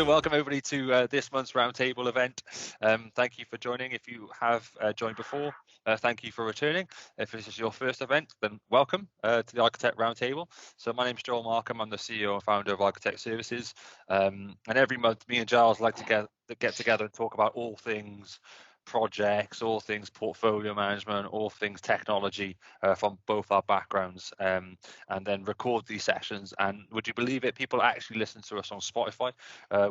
So welcome everybody to this month's roundtable event. Thank you for joining. If you have joined before, thank you for returning. If this is your first event, then welcome to the iCoTech roundtable. So my name is Joel Markham. I'm the CEO and founder of iCoTech Services. And every month, me and Giles like to get together and talk about all things projects, all things portfolio management, all things technology from both our backgrounds, and then record these sessions. And would you believe it, people actually listen to us on Spotify.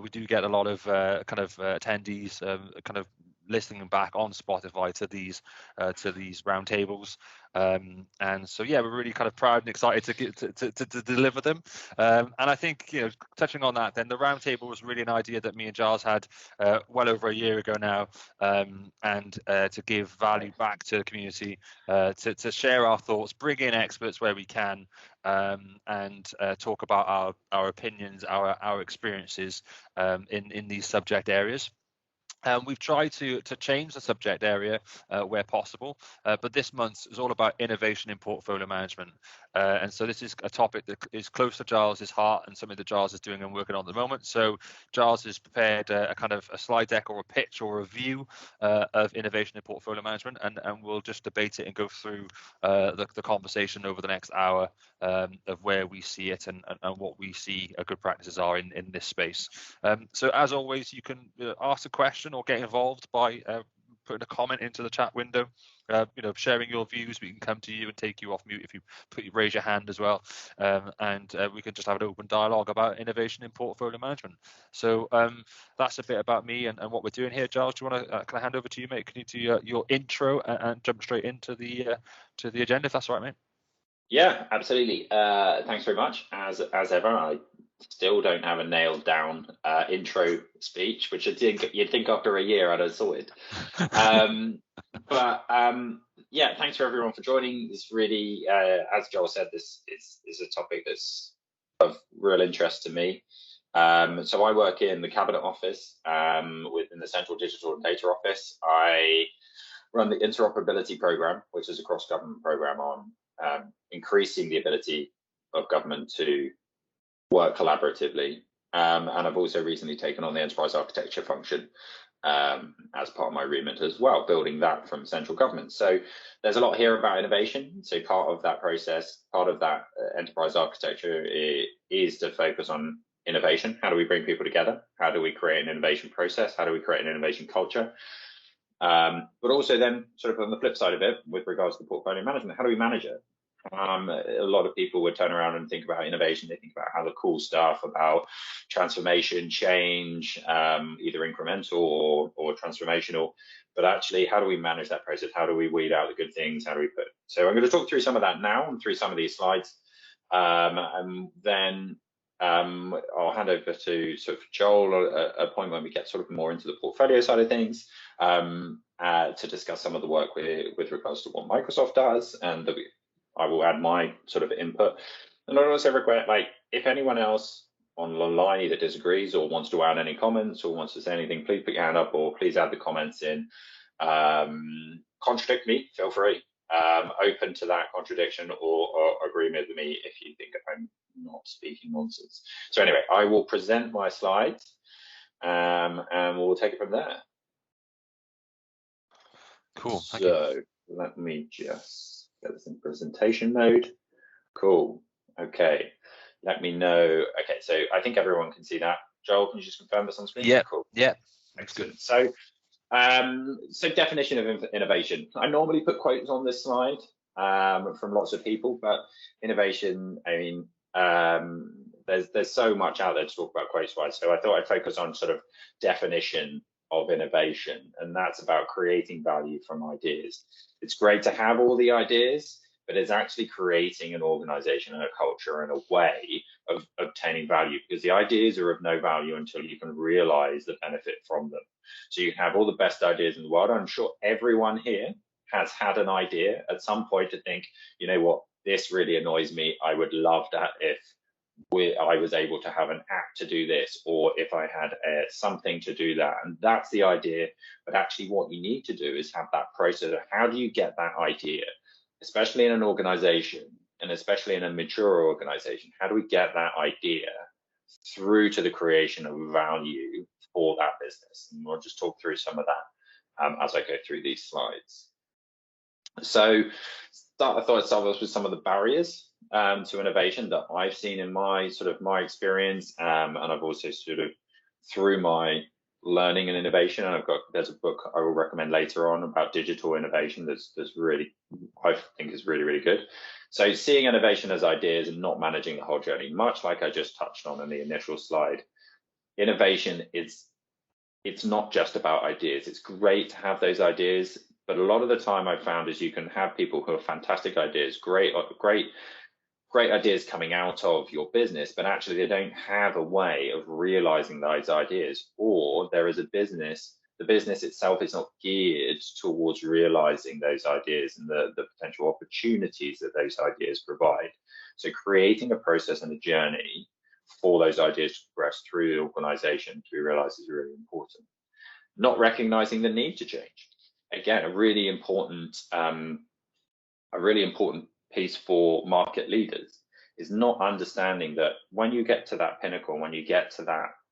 We do get a lot of attendees kind of listening back on Spotify to these roundtables, and so yeah, we're really kind of proud and excited to deliver them. And I think, you know, touching on that, then the roundtable was really an idea that me and Giles had well over a year ago now, and to give value back to the community, to share our thoughts, bring in experts where we can, and talk about our opinions, our experiences in these subject areas. We've tried to change the subject area where possible, but this month is all about innovation in portfolio management. And so this is a topic that is close to Giles's heart and something that Giles is doing and working on at the moment. So Giles has prepared a kind of a slide deck or a pitch or a view of innovation in portfolio management, and we'll just debate it and go through the conversation over the next hour of where we see it and what we see good practices are in this space. So as always, you can ask a question or get involved by putting a comment into the chat window, sharing your views. We can come to you and take you off mute if you raise your hand as well, and we can just have an open dialogue about innovation in portfolio management. So that's a bit about me and what we're doing here. Giles, do you want to can I hand over to you, mate? Can you do your intro and jump straight into the agenda, if that's all right, mate? Yeah, absolutely. Thanks very much. As ever, I still don't have a nailed down intro speech, which you'd think after a year I'd have sorted. Yeah, thanks for everyone for joining. This really, as Joel said, this is a topic that's of real interest to me. So I work in the Cabinet Office within the Central Digital and Data Office. I run the interoperability program, which is a cross-government program on increasing the ability of government to work collaboratively. And I've also recently taken on the enterprise architecture function as part of my remit as well, building that from central government. So there's a lot here about innovation. So part of that process, part of that enterprise architecture is to focus on innovation. How do we bring people together? How do we create an innovation process? How do we create an innovation culture? But also then sort of on the flip side of it, with regards to portfolio management, how do we manage it? A lot of people would turn around and think about innovation. They think about how the cool stuff about transformation, change, either incremental or transformational. But actually, how do we manage that process? How do we weed out the good things? How do we put? So I'm going to talk through some of that now and through some of these slides. And then I'll hand over to sort of Joel at a point when we get sort of more into the portfolio side of things, to discuss some of the work with regards to what Microsoft does, and I will add my sort of input. And I'd also request, like, if anyone else on the line either disagrees or wants to add any comments or wants to say anything, please put your hand up or please add the comments in. Contradict me, feel free. Open to that contradiction or agreement with me if you think I'm not speaking nonsense. So anyway, I will present my slides and we'll take it from there. Cool. So let me just get this in presentation mode. Cool. Okay. Let me know. Okay, so I think everyone can see that. Joel, can you just confirm this on screen? Yeah. Cool. Yeah. Excellent. So, so definition of innovation. I normally put quotes on this slide from lots of people, but innovation, I mean, there's so much out there to talk about quotes wise. So I thought I'd focus on sort of definition of innovation, and that's about creating value from ideas. It's great to have all the ideas, but it's actually creating an organization and a culture and a way of obtaining value, because the ideas are of no value until you can realize the benefit from them. So you can have all the best ideas in the world. I'm sure everyone here has had an idea at some point to think, you know what, this really annoys me. I would love that if I was able to have an app to do this, or if I had something to do that. And that's the idea. But actually what you need to do is have that process of how do you get that idea, especially in an organization and especially in a mature organization. How do we get that idea through to the creation of value for that business. And we'll just talk through some of that as I go through these slides. So I thought I'd start off with some of the barriers to innovation that I've seen in my experience, and I've also sort of through my learning and innovation. And there's a book I will recommend later on about digital innovation that's really, I think, is really, really good. So seeing innovation as ideas and not managing the whole journey, much like I just touched on in the initial slide. Innovation it's not just about ideas. It's great to have those ideas, but a lot of the time I've found is you can have people who have fantastic ideas, great ideas coming out of your business, but actually they don't have a way of realizing those ideas, or there is a business, the business itself is not geared towards realizing those ideas and the potential opportunities that those ideas provide. So creating a process and a journey for those ideas to progress through the organization to be realized is really important. Not recognizing the need to change. Again, a really important piece for market leaders is not understanding that when you get to that pinnacle, when you get to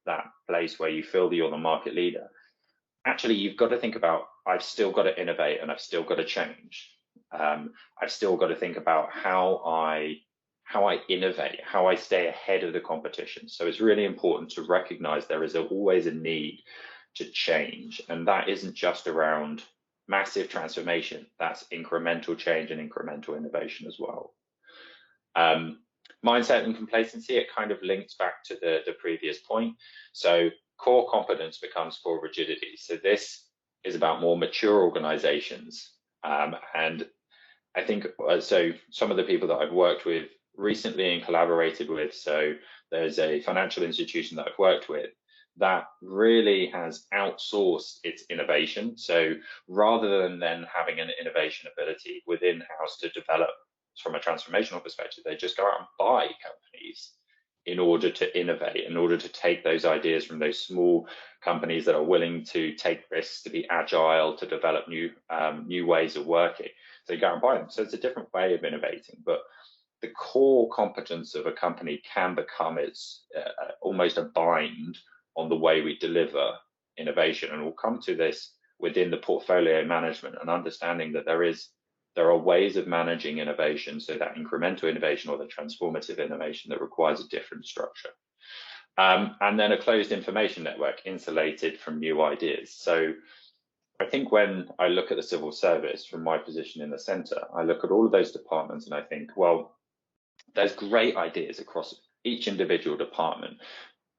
that place where you feel that you're the market leader, actually you've got to think about, I've still got to innovate and I've still got to change. I've still got to think about how I innovate, how I stay ahead of the competition. So it's really important to recognize there is always a need to change, and that isn't just around massive transformation, that's incremental change and incremental innovation as well. Mindset and complacency, it kind of links back to the previous point. So core competence becomes core rigidity. So this is about more mature organizations. And I think, so some of the people that I've worked with recently and collaborated with, so there's a financial institution that I've worked with that really has outsourced its innovation. So rather than then having an innovation ability within house to develop from a transformational perspective, they just go out and buy companies in order to innovate, in order to take those ideas from those small companies that are willing to take risks, to be agile, to develop new ways of working. So you go out and buy them. So it's a different way of innovating, but the core competence of a company can become almost a bind on the way we deliver innovation. And we'll come to this within the portfolio management and understanding that there are ways of managing innovation, so that incremental innovation or the transformative innovation that requires a different structure. And then a closed information network insulated from new ideas. So I think when I look at the civil service from my position in the centre, I look at all of those departments and I think, well, there's great ideas across each individual department,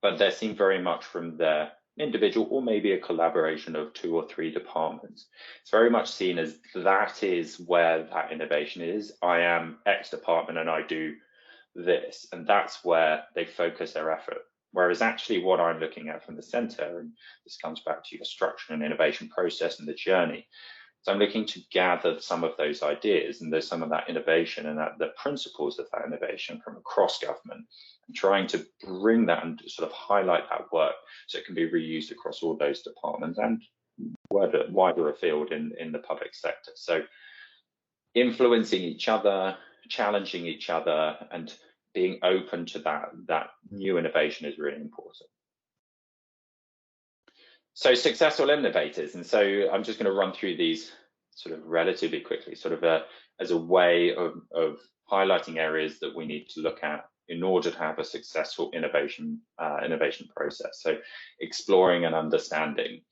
but they seem very much from their individual or maybe a collaboration of 2 or 3 departments. It's very much seen as that is where that innovation is. I am X department and I do this, and that's where they focus their effort. Whereas actually what I'm looking at from the center, and this comes back to your structure and innovation process and the journey, so I'm looking to gather some of those ideas and there's some of that innovation and the principles of that innovation from across government, and trying to bring that and sort of highlight that work so it can be reused across all those departments and wider afield in the public sector. So influencing each other, challenging each other, and being open to that new innovation is really important. So successful innovators, and so I'm just going to run through these sort of relatively quickly, sort of as a way of highlighting areas that we need to look at in order to have a successful innovation process. So exploring and understanding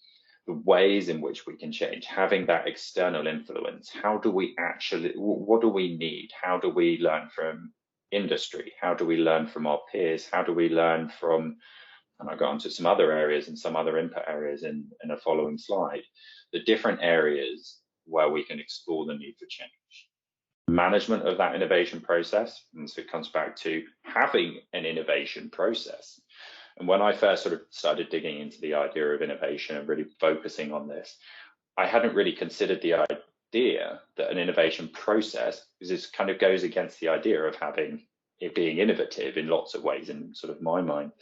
the ways in which we can change, having that external influence. How do we actually, what do we need? How do we learn from industry? How do we learn from our peers? How do we learn from, and I'll go on to some other areas and some other input areas in a following slide, the different areas where we can explore the need for change. Management of that innovation process, and so it comes back to having an innovation process. And when I first sort of started digging into the idea of innovation and really focusing on this, I hadn't really considered the idea that an innovation process, because this kind of goes against the idea of having it being innovative in lots of ways in sort of my mind,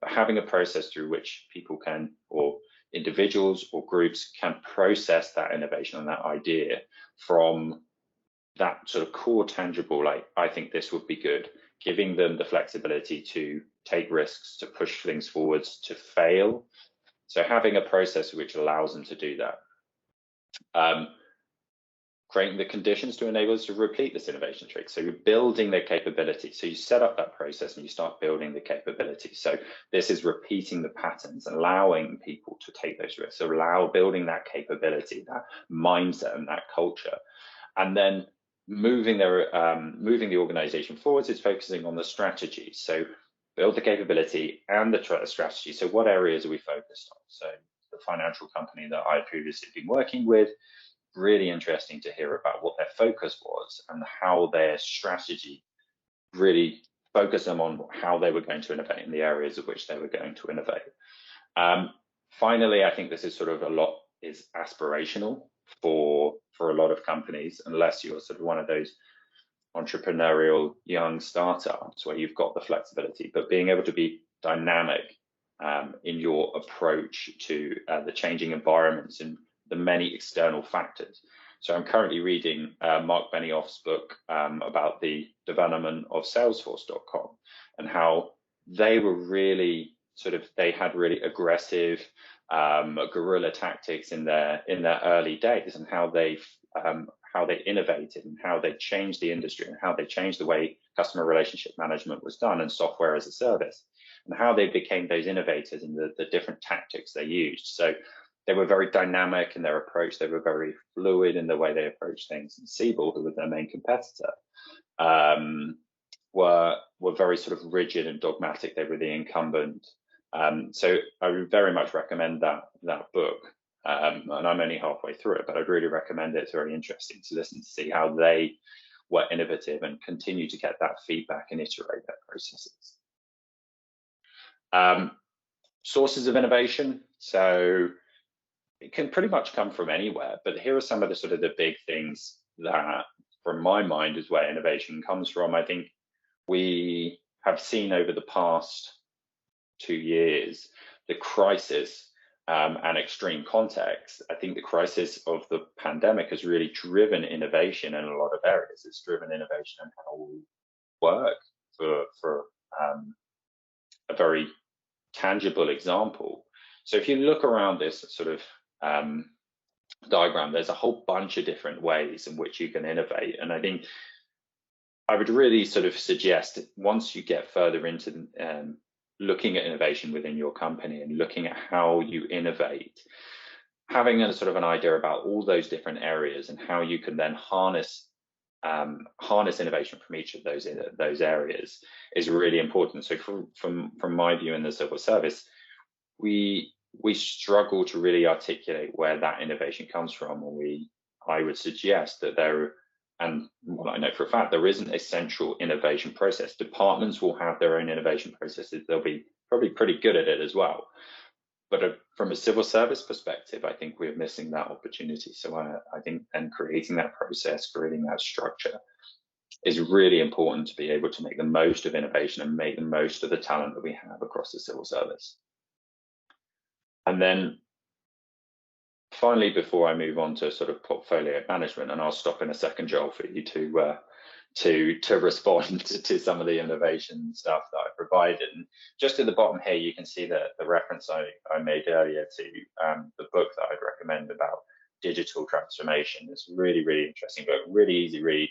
but having a process through which people can, or individuals or groups can process that innovation and that idea from that sort of core tangible, like, I think this would be good, giving them the flexibility to take risks, to push things forwards, to fail. So having a process which allows them to do that. Creating the conditions to enable us to repeat this innovation trick. So you're building their capability. So you set up that process and you start building the capability. So this is repeating the patterns, allowing people to take those risks, so building that capability, that mindset and that culture. And then moving the organization forwards is focusing on the strategy. So build the capability and the strategy. So what areas are we focused on? So the financial company that I previously been working with, really interesting to hear about what their focus was and how their strategy really focused them on how they were going to innovate in the areas of which they were going to innovate. Finally, I think this is sort of is aspirational for a lot of companies, unless you're sort of one of those entrepreneurial young startups where you've got the flexibility, but being able to be dynamic in your approach to the changing environments and the many external factors. So I'm currently reading Mark Benioff's book about the development of Salesforce.com and how they were really they had really aggressive guerrilla tactics in their early days, and how they innovated and how they changed the industry and how they changed the way customer relationship management was done and software as a service, and how they became those innovators in the different tactics they used. So they were very dynamic in their approach. They were very fluid in the way they approached things. And Siebel, who was their main competitor, were very sort of rigid and dogmatic. They were the incumbent. So I would very much recommend that book. And I'm only halfway through it, but I'd really recommend it. It's very interesting to listen to see how they were innovative and continue to get that feedback and iterate their processes. Sources of innovation. So it can pretty much come from anywhere, but here are some of the big things that, from my mind, is where innovation comes from. I think we have seen over the past 2 years the crisis and extreme context. I think the crisis of the pandemic has really driven innovation in a lot of areas. It's driven innovation in how we work. For a very tangible example, so if you look around this diagram, there's a whole bunch of different ways in which you can innovate, and I think I would really suggest, once you get further into looking at innovation within your company and looking at how you innovate, having an idea about all those different areas and how you can then harness innovation from each of those areas is really important. So from my view in the civil service, we struggle to really articulate where that innovation comes from, and I would suggest that and what I know for a fact, there isn't a central innovation process. Departments will have their own innovation processes. They'll be probably pretty good at it as well. But from a civil service perspective, I think we're missing that opportunity. So I think then creating that process, creating that structure is really important to be able to make the most of innovation and make the most of the talent that we have across the civil service. And then finally, before I move on to portfolio management, and I'll stop in a second, Joel, for you to respond to some of the innovation stuff that I provided. And just at the bottom here, you can see the reference I made earlier to the book that I'd recommend about digital transformation. It's a really, really interesting book, really easy read,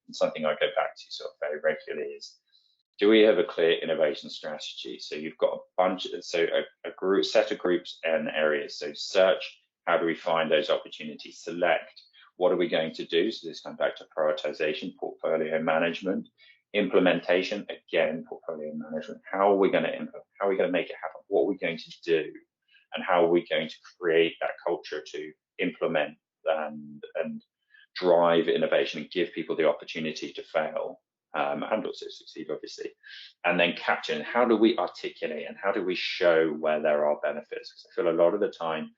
and something I go back to very regularly is, do we have a clear innovation strategy? So you've got a set of groups and areas. So search, how do we find those opportunities? Select, what are we going to do? So this comes back to prioritization, portfolio management, implementation, again, portfolio management. How are we going to implement? How are we going to make it happen? What are we going to do? And how are we going to create that culture to implement and drive innovation and give people the opportunity to fail and also succeed, obviously? And then capture, and how do we articulate and how do we show where there are benefits? Because I feel a lot of the time,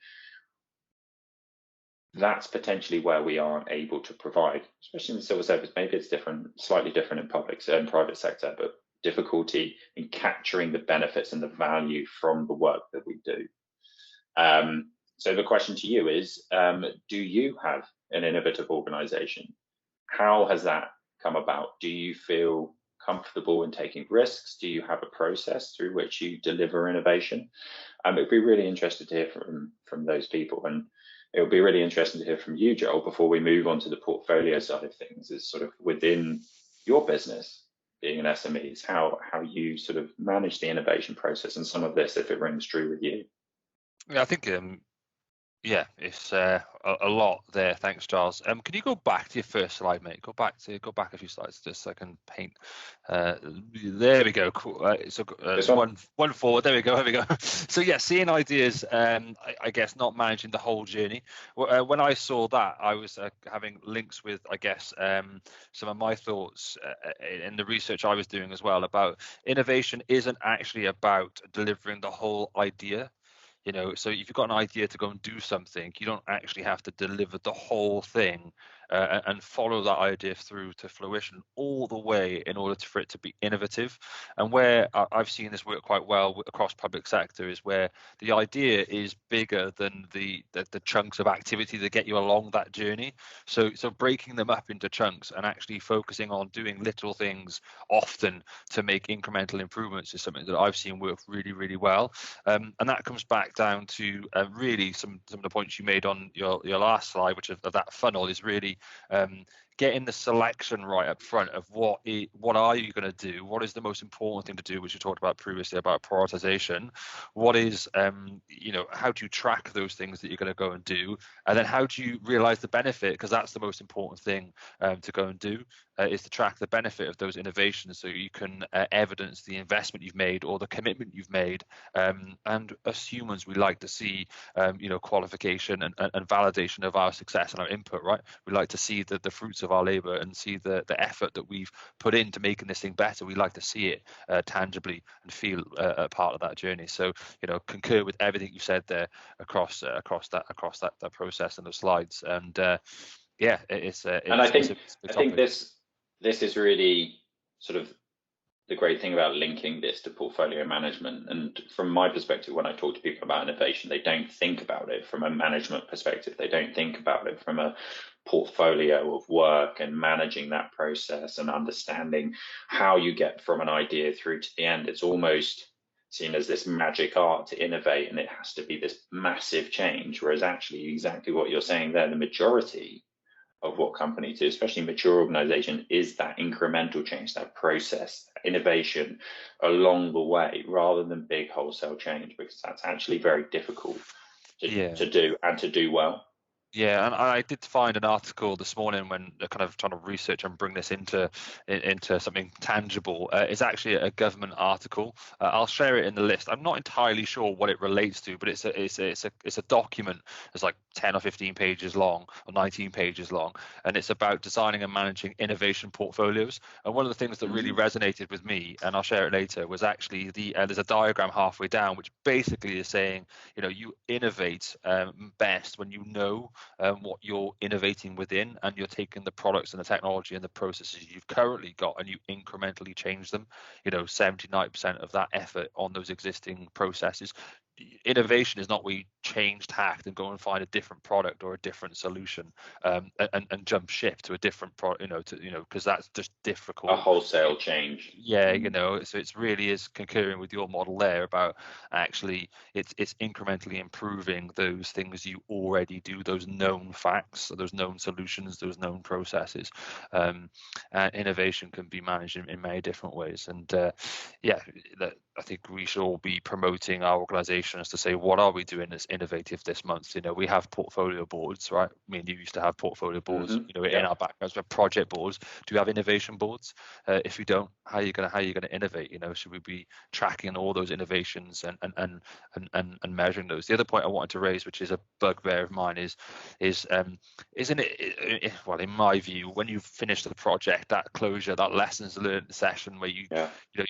that's potentially where we aren't able to provide, especially in the civil service. Maybe it's slightly different in public and private sector, but difficulty in capturing the benefits and the value from the work that we do. So the question to you is, do you have an innovative organization? How has that come about? Do you feel comfortable in taking risks? Do you have a process through which you deliver innovation? It'd be really interesting to hear from those people, and it would be really interesting to hear from you, Joel, before we move on to the portfolio side of things, is sort of within your business, being an SMEs, how you sort of manage the innovation process, and some of this, if it rings true with you. Yeah, I think yeah, it's a lot there. Thanks, Giles. Can you go back to your first slide, mate? Go back a few slides just so I can paint. There we go. Cool. So This one forward. There we go. There we go. So yeah, seeing ideas. I guess not managing the whole journey. When I saw that, I was having links with, I guess, some of my thoughts in the research I was doing as well about innovation isn't actually about delivering the whole idea. So if you've got an idea to go and do something, you don't actually have to deliver the whole thing and follow that idea through to fruition all the way in order for it to be innovative. And where I've seen this work quite well across public sector is where the idea is bigger than the chunks of activity that get you along that journey. So breaking them up into chunks and actually focusing on doing little things often to make incremental improvements is something that I've seen work really, really well. And that comes back down to really some of the points you made on your last slide, which of that funnel is really getting the selection right up front of what are you going to do, what is the most important thing to do, which we talked about previously about prioritization, what is how do you track those things that you're going to go and do, and then how do you realize the benefit, because that's the most important thing to go and do, is to track the benefit of those innovations so you can evidence the investment you've made or the commitment you've made. And as humans, we like to see qualification and validation of our success and our input, right? We like to see the fruits of our labor and see the effort that we've put into making this thing better. We like to see it tangibly and feel a part of that journey. So concur with everything you said there across that process and the slides. And and I think this is really sort of the great thing about linking this to portfolio management. And from my perspective, when I talk to people about innovation, they don't think about it from a management perspective. They don't think about it from a portfolio of work and managing that process and understanding how you get from an idea through to the end. It's almost seen as this magic art to innovate, and it has to be this massive change, whereas actually exactly what you're saying there, the majority of what companies do, especially mature organization, is that incremental change, that process, innovation along the way, rather than big wholesale change, because that's actually very difficult to do and to do well. Yeah, and I did find an article this morning when they're kind of trying to research and bring this into something tangible. It's actually a government article. I'll share it in the list. I'm not entirely sure what it relates to, but it's a document. It's like 10 or 15 pages long, or 19 pages long, and it's about designing and managing innovation portfolios. And one of the things that really resonated with me, and I'll share it later, was actually there's a diagram halfway down, which basically is saying, you innovate best when you know what you're innovating within, and you're taking the products and the technology and the processes you've currently got and you incrementally change them. 70-90% of that effort on those existing processes. Innovation is not where you change tact and go and find a different product or a different solution and jump ship to a different product, because that's just difficult. A wholesale change. Yeah, so it's really is concurring with your model there about actually it's incrementally improving those things you already do, those known facts, those known solutions, those known processes. And innovation can be managed in many different ways. And I think we should all be promoting our organizations to say, what are we doing that's innovative this month? We have portfolio boards, right? I mean, you used to have portfolio boards, in our backgrounds. We have project boards. Do we have innovation boards? If you don't, how are you going to innovate? Should we be tracking all those innovations and measuring those? The other point I wanted to raise, which is a bugbear of mine, isn't it? Well, in my view, when you finish the project, that closure, that lessons learned session where you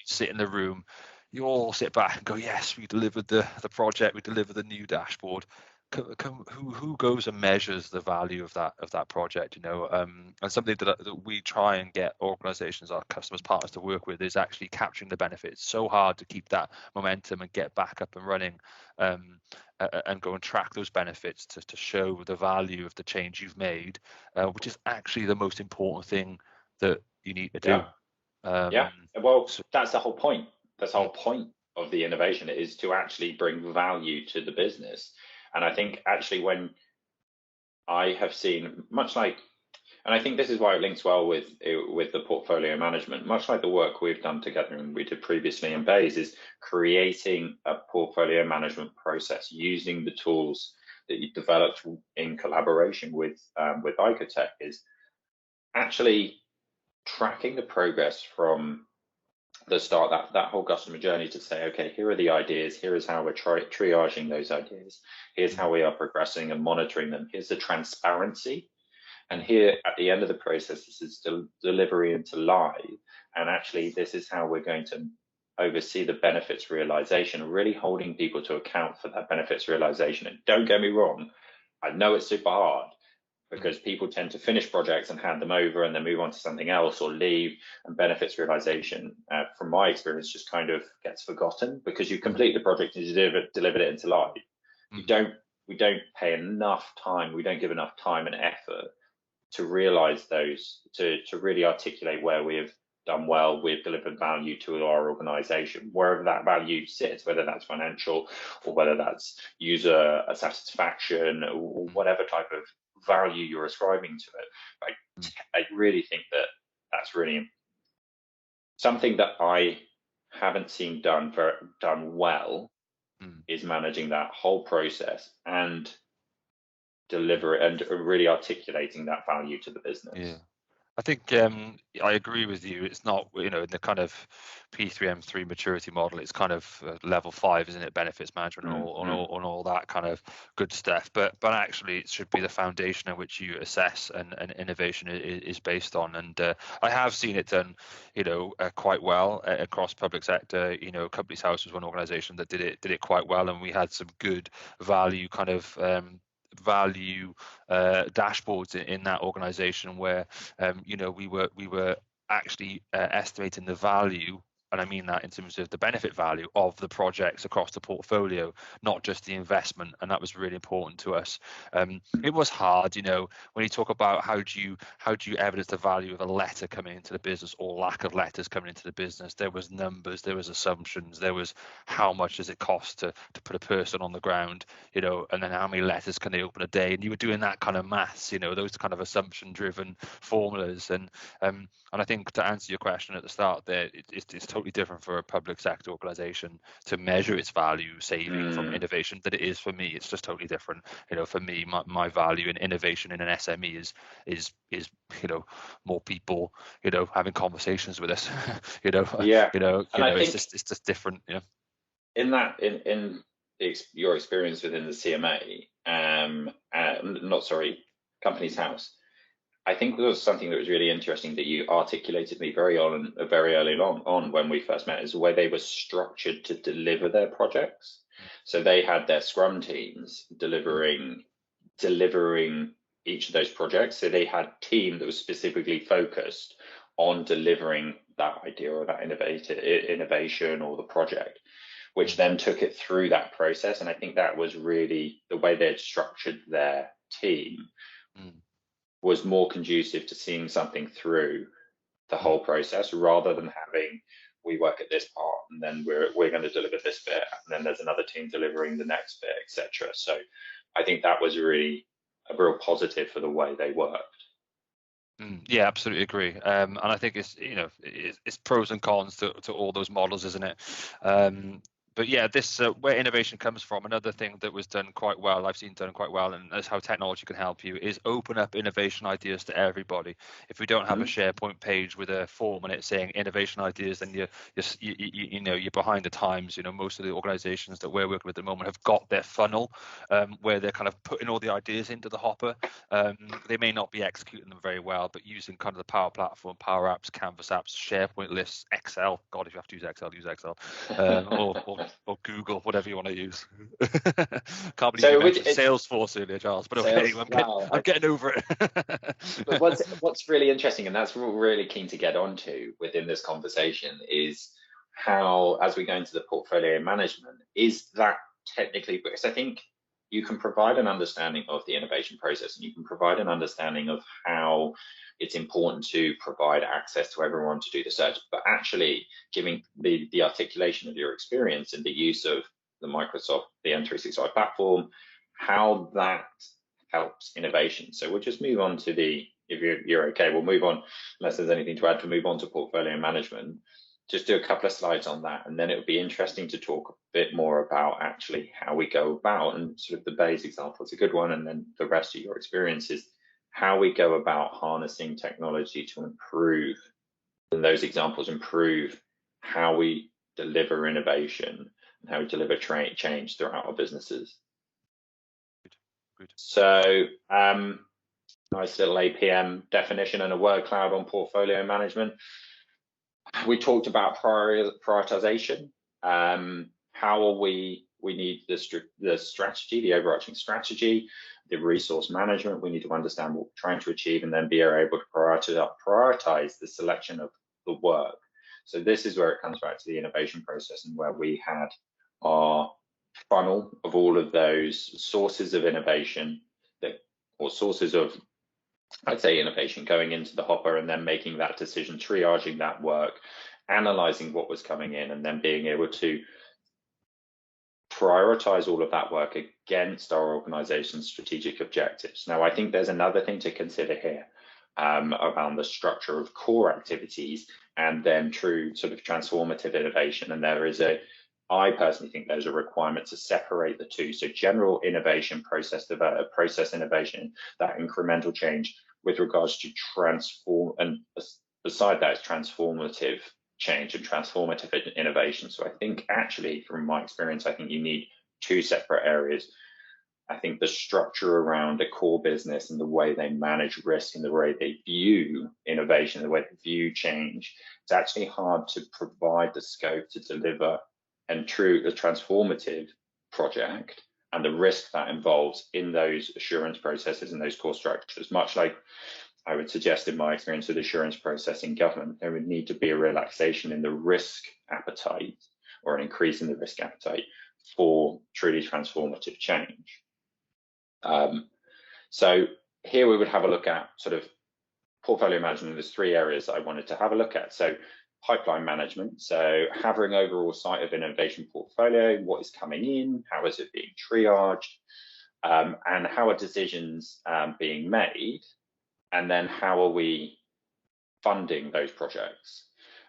sit in the room, you all sit back and go, yes, we delivered the project, we delivered the new dashboard. Who goes and measures the value of that project? And something that we try and get organizations, our customers, partners to work with is actually capturing the benefits. It's so hard to keep that momentum and get back up and running and go and track those benefits to show the value of the change you've made, which is actually the most important thing that you need to do. Yeah, well, So, that's the whole point. That's the mm, whole point of the innovation is to actually bring value to the business. And I think actually when I have seen much like, and I think this is why it links well with the portfolio management, much like the work we've done together and we did previously in Bays, is creating a portfolio management process using the tools that you developed in collaboration with iCoTech, is actually tracking the progress from the start, that whole customer journey, to say, okay, here are the ideas, here is how we're triaging those ideas, here's mm, how we are progressing and monitoring them, here's the transparency, and mm, here at the end of the process, this is delivery into live, and actually this is how we're going to oversee the benefits realization, really holding people to account for that benefits realization. And don't get me wrong, I know it's super hard, mm, because people tend to finish projects and hand them over and then move on to something else or leave, and benefits realization, from my experience, just kind of gets forgotten because you mm, complete the project and you delivered it into life. You mm, don't We don't pay enough time, we don't give enough time and effort to realize those, to really articulate where we have done well, we've delivered value to our organization, wherever that value sits, whether that's financial or whether that's user satisfaction or mm, whatever type of value you're ascribing to it. mm, I really think that that's really something that I haven't seen done well, mm. is managing that whole process and deliver it and really articulating that value to the Yeah. business. I think I agree with you. It's not, in the kind of P3M3 maturity model. It's kind of level 5, isn't it? Benefits management and Mm, all, and mm. all, and all that kind of good stuff. But actually, it should be the foundation on which you assess and innovation is based on. And I have seen it done, quite well across public sector. Companies House was one organisation that did it quite well, and we had some good value kind of. Value dashboards in that organization where we were actually estimating the value, and I mean that in terms of the benefit value of the projects across the portfolio, not just the investment, and that was really important to us. It was hard, when you talk about how do you evidence the value of a letter coming into the business or lack of letters coming into the business. There was numbers, there was assumptions, there was how much does it cost to put a person on the ground, and then how many letters can they open a day, and you were doing that kind of maths, those kind of assumption driven formulas. And I think, to answer your question at the start there, it's totally different for a public sector organization to measure its value saving from Mm, innovation than it is for me. It's just totally different. For me, my value in innovation in an SME is more people having conversations with us. yeah, and I It's think just different. in that in your experience within the CMA, not sorry, Companies House, I think there was something that was really interesting that you articulated to me very early on when we first met, is the way they were structured to deliver their projects. So they had their Scrum teams Mm, delivering each of those projects. So they had a team that was specifically focused on delivering that idea or that innovation or the project, which mm, then took it through that process. And I think that was really the way they had structured their team, mm, was more conducive to seeing something through the mm. whole process, rather than having, we work at this part and then we're going to deliver this bit and then there's another team delivering the next bit, etc. So I think that was really a real positive for the way they worked. Yeah, absolutely agree. And I think it's pros and cons to all those models, isn't it? But yeah, this where innovation comes from. Another thing that was done quite well, I've seen done quite well, and that's how technology can help you, is open up innovation ideas to everybody. If we don't have a Mm. SharePoint page with a form and it's saying innovation ideas, then you're behind the times. Most of the organisations that we're working with at the moment have got their funnel where they're kind of putting all the ideas into the hopper. They may not be executing them very well, but using kind of the Power Platform, Power Apps, Canvas apps, SharePoint lists, Excel. God, if you have to use Excel, or Google, whatever you want to use. Can't believe you So which mentioned it's Salesforce earlier, Giles. But okay, sales. Wow. I'm getting over But it. what's really interesting, and that's what we're really keen to get onto within this conversation, is how, as we go into the portfolio management, is that technically, because I think you can provide an understanding of the innovation process, and you can provide an understanding of how it's important to provide access to everyone to do the search, but actually giving the articulation of your experience and the use of the M365 platform, how that helps innovation. So we'll just move on to if you're okay, we'll move on, unless there's anything to add, to move on to portfolio management. Just do a couple of slides on that, and then it would be interesting to talk a bit more about actually how we go about, and sort of the Bayes example is a good one, and then the rest of your experiences, how we go about harnessing technology to improve, and those examples improve how we deliver innovation and how we deliver change throughout our businesses. Good. So nice little APM definition and a word cloud on portfolio management. We talked about prioritization. How we need the strategy, the overarching strategy, the resource management. We need to understand what we're trying to achieve, and then be able to prioritize the selection of the work. So this is where it comes back to the innovation process, and where we had our funnel of all of those sources of innovation, or sources of, I'd say, innovation going into the hopper, and then making that decision, triaging that work, analyzing what was coming in, and then being able to prioritize all of that work against our organization's strategic objectives. Now, I think there's another thing to consider here around the structure of core activities and then true sort of transformative innovation. And I personally think there's a requirement to separate the two. So general innovation, process innovation, that incremental change with regards to transform, and beside that is transformative change and transformative innovation. So I think actually, from my experience, I think you need two separate areas. I think the structure around a core business and the way they manage risk and the way they view innovation, the way they view change, it's actually hard to provide the scope to deliver a transformative project and the risk that involves in those assurance processes and those core structures. Much like I would suggest in my experience with assurance process in government, there would need to be a relaxation in the risk appetite, or an increase in the risk appetite for truly transformative change. So here we would have a look at sort of portfolio management. There's three areas I wanted to have a look at. So pipeline management, so having overall sight of innovation portfolio, what is coming in, how is it being triaged, and how are decisions being made, and then how are we funding those projects.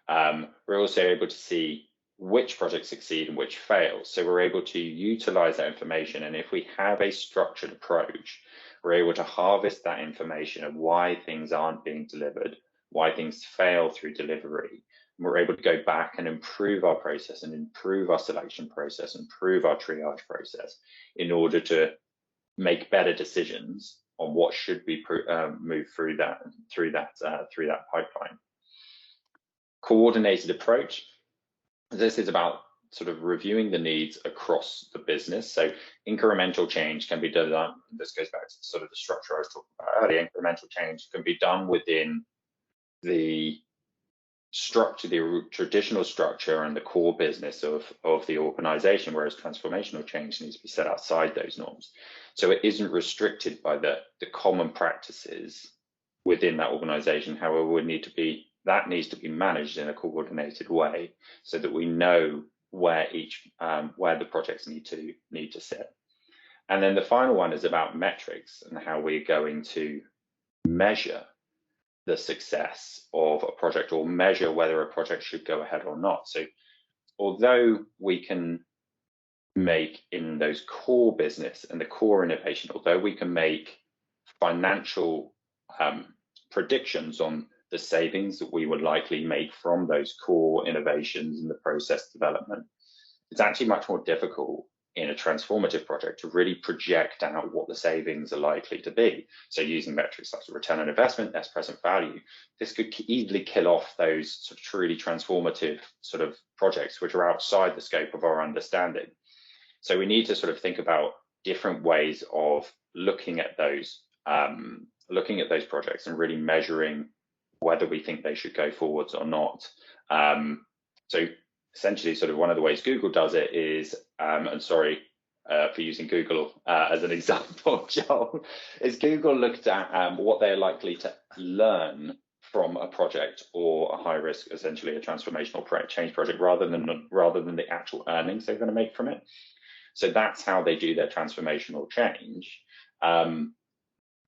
We're also able to see which projects succeed and which fail. So we're able to utilize that information, and if we have a structured approach, we're able to harvest that information of why things aren't being delivered, why things fail through delivery. And we're able to go back and improve our process, and improve our selection process, improve our triage process, in order to make better decisions on what should be moved through that pipeline. Coordinated approach. This is about sort of reviewing the needs across the business. So incremental change can be done. This goes back to sort of the structure I was talking about earlier. Incremental change can be done within the structure, the traditional structure and the core business of the organization, whereas transformational change needs to be set outside those norms. So it isn't restricted by the common practices within that organization. However, that needs to be managed in a coordinated way, so that we know where the projects need to sit. And then the final one is about metrics and how we're going to measure the success of a project, or measure whether a project should go ahead or not. So although we can make in those core business and the core innovation, although we can make financial predictions on the savings that we would likely make from those core innovations and the process development, it's actually much more difficult in a transformative project to really project out what the savings are likely to be. So using metrics like return on investment, net present value, this could easily kill off those sort of truly transformative sort of projects which are outside the scope of our understanding. So we need to sort of think about different ways of looking at those projects and really measuring whether we think they should go forwards or not. So essentially, sort of one of the ways Google does it is, and sorry, for using Google as an example, Joel, is Google looked at what they're likely to learn from a project or a high risk, essentially a transformational change project, rather than the actual earnings they're going to make from it. So that's how they do their transformational change.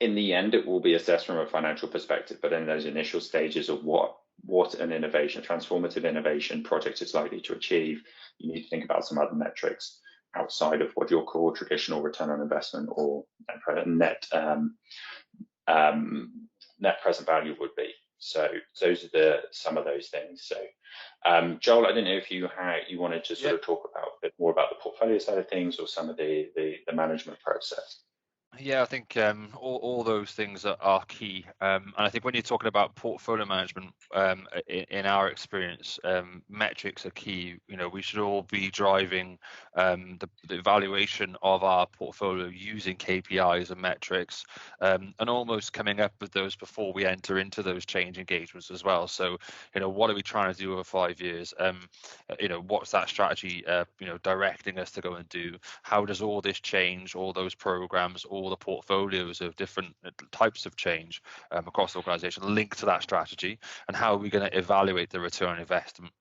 In the end, it will be assessed from a financial perspective, but in those initial stages of what an innovation, transformative innovation project is likely to achieve, you need to think about some other metrics outside of what you'll call traditional return on investment or net present value would be. So those are some of those things. So Joel, I don't know if you wanted to sort of talk about a bit more about the portfolio side of things or some of the management process. Yeah, I think all those things are key, and I think when you're talking about portfolio management, in our experience, metrics are key. You know, we should all be driving the evaluation of our portfolio using KPIs and metrics, and almost coming up with those before we enter into those change engagements as well. So, you know, what are we trying to do over 5 years? You know, what's that strategy? You know, directing us to go and do? How does all this change, all those programs, all the portfolios of different types of change across the organization link to that strategy, and how are we going to evaluate the return on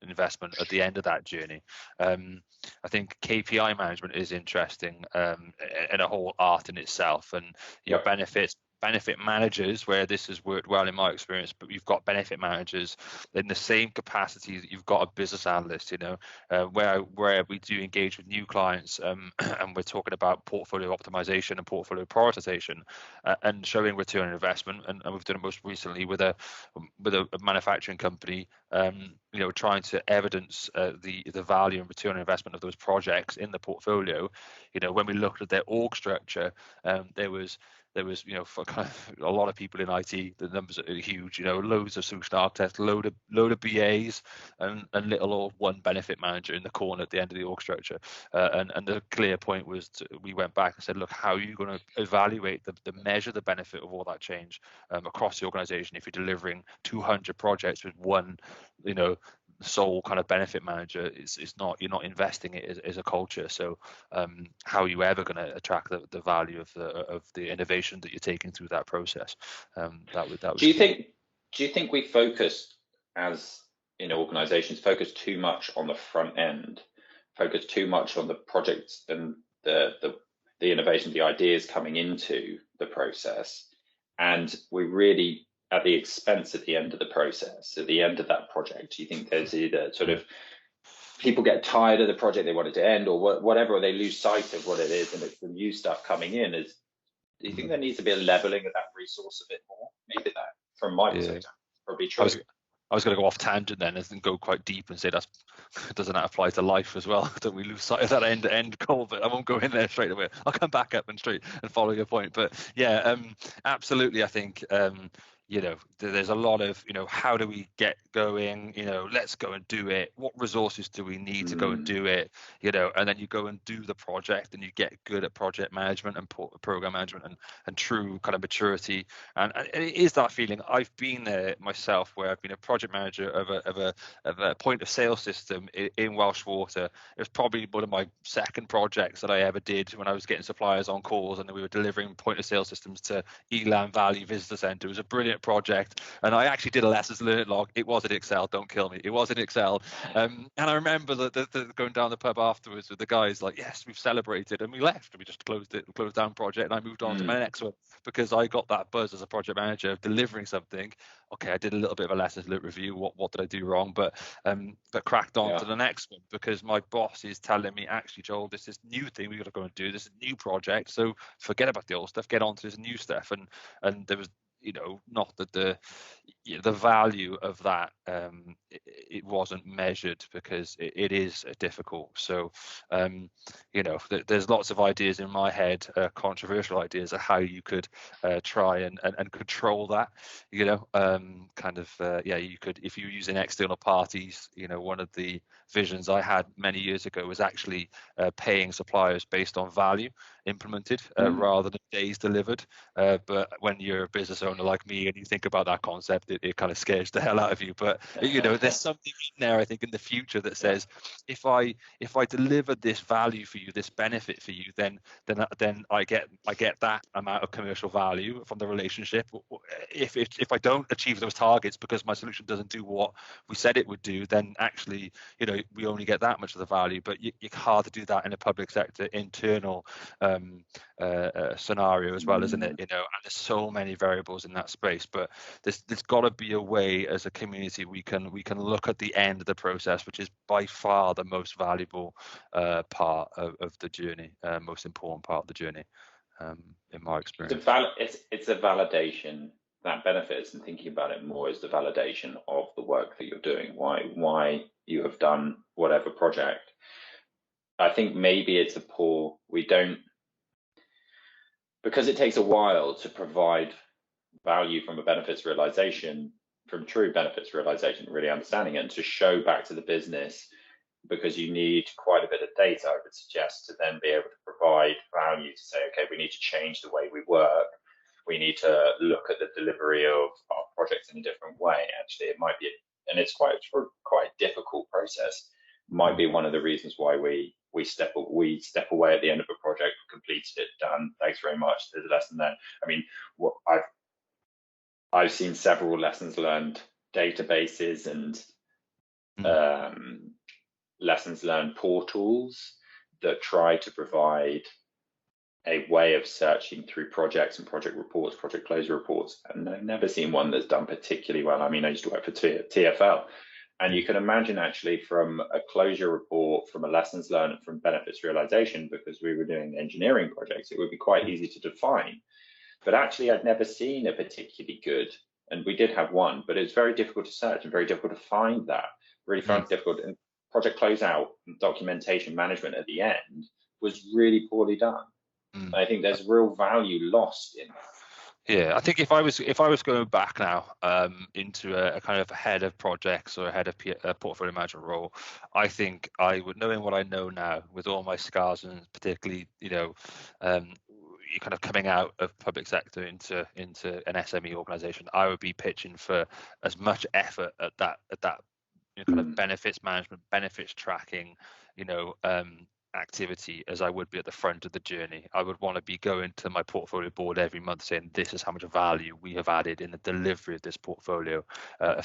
investment at the end of that journey? I think KPI management is interesting, and a whole art in itself, and your benefit managers, where this has worked well in my experience, but you've got benefit managers in the same capacity that you've got a business analyst, you know, where we do engage with new clients, and we're talking about portfolio optimization and portfolio prioritization, and showing return on investment, and we've done it most recently with a manufacturing company, you know, trying to evidence the value and return on investment of those projects in the portfolio. You know, when we looked at their org structure, there was, you know, for kind of a lot of people in IT, the numbers are huge. You know, loads of solution architects, load of BAs, and little old one benefit manager in the corner at the end of the org structure. And the clear point was, we went back and said, look, how are you going to evaluate measure the benefit of all that change across the organization if you're delivering 200 projects with one, you know, sole kind of benefit manager? It's not, you're not investing it as a culture. So how are you ever going to attract the value of the innovation that you're taking through that process? That was do you think we focus, as in organizations, focus too much on the front end, focus too much on the projects and the innovation, the ideas coming into the process, and we really at the expense at the end of the process, at the end of that project? Do you think there's either sort of people get tired of the project, they want it to end, or whatever, or they lose sight of what it is, and it's the new stuff coming in? Do you think there needs to be a leveling of that resource a bit more? Maybe that, from my perspective, probably true. I was going to go off tangent then and go quite deep and say doesn't that apply to life as well? Don't we lose sight of that end goal? But I won't go in there straight away. I'll come back up and follow your point. But yeah, absolutely. I think you know, there's a lot of, you know, how do we get going? You know, let's go and do it. What resources do we need to go and do it? You know, and then you go and do the project, and you get good at project management and program management and true kind of maturity. And it is that feeling. I've been there myself, where I've been a project manager of a point of sale system in Welsh Water. It was probably one of my second projects that I ever did, when I was getting suppliers on calls, and we were delivering point of sale systems to Elan Valley Visitor Centre. It was a brilliant project, and I actually did a lessons learned log. It was in Excel, don't kill me, it was in Excel. And I remember the going down the pub afterwards with the guys, like, yes, we've celebrated, and we left, and we just closed down project, and I moved on to my next one, because I got that buzz as a project manager of delivering something. Okay, I did a little bit of a lessons learned review, what did I do wrong, but cracked on to the next one, because my boss is telling me, actually, Joel, this is new thing we got to go and do, this is a new project, so forget about the old stuff, get on to this new stuff. And there was, you know, not that the value of that, it wasn't measured, because it is difficult. So you know, there's lots of ideas in my head, controversial ideas of how you could try and control that, you know. You could, if you're using external parties. You know, one of the visions I had many years ago was actually paying suppliers based on value implemented, rather than days delivered. But when you're a business owner like me, and you think about that concept, it kind of scares the hell out of you. But but there's something in there, I think, in the future that says, if I deliver this value for you, this benefit for you, then I get that amount of commercial value from the relationship. If I don't achieve those targets because my solution doesn't do what we said it would do, then actually we only get that much of the value. But it's hard to do that in a public sector internal scenario as well, isn't it? And there's so many variables in that space, but there's got to be a way as a community we can look at the end of the process, which is by far the most valuable part of the journey, most important part of the journey, in my experience. It's a validation. That benefits, and thinking about it more, is the validation of the work that you're doing, why you have done whatever project. I think maybe it's because it takes a while to provide value from a benefits realization, from true benefits realization, really understanding it, and to show back to the business, because you need quite a bit of data, I would suggest, to then be able to provide value to say, okay, we need to change the way we work. We need to look at the delivery of our projects in a different way. Actually, it might be, and it's quite a difficult process. Might be one of the reasons why we step away at the end of a project, completed it, done. Thanks very much. There's a lesson there. I mean, I've seen several lessons learned databases and lessons learned portals that try to provide a way of searching through projects and project reports, project closure reports, and I've never seen one that's done particularly well. I mean, I used to work for TfL, and you can imagine actually from a closure report, from a lessons learned, from benefits realization, because we were doing engineering projects, it would be quite easy to define. But actually, I'd never seen a particularly good, and we did have one, but it's very difficult to search and very difficult to find that. Really found it difficult. And project closeout, documentation management at the end was really poorly done. I think there's real value lost in that. Yeah, I think if I was going back now into a kind of a head of projects or a head of a portfolio management role, I think I would, knowing what I know now, with all my scars, and particularly kind of coming out of public sector into an SME organization, I would be pitching for as much effort at that kind of benefits management, benefits tracking, activity as I would be at the front of the journey. I would want to be going to my portfolio board every month saying, this is how much value we have added in the delivery of this portfolio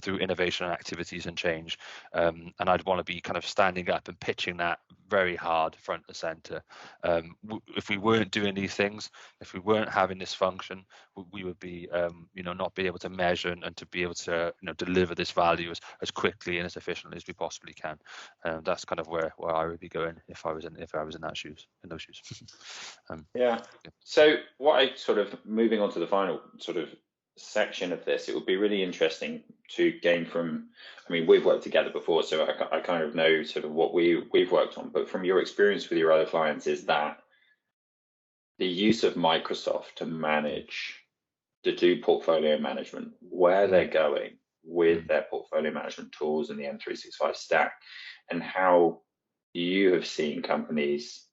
through innovation and activities and change. And I'd want to be kind of standing up and pitching that very hard front and center. If we weren't doing these things, if we weren't having this function, we would be not be able to measure and to be able to deliver this value as quickly and as efficiently as we possibly can. That's kind of where I would be going if I was in those shoes. So what I sort of, moving on to the final sort of section of this, it would be really interesting to gain from, I mean, we've worked together before, so I kind of know sort of what we've worked on, but from your experience with your other clients, is that the use of Microsoft to do portfolio management, where they're going with their portfolio management tools and the M365 stack, and how you have seen companies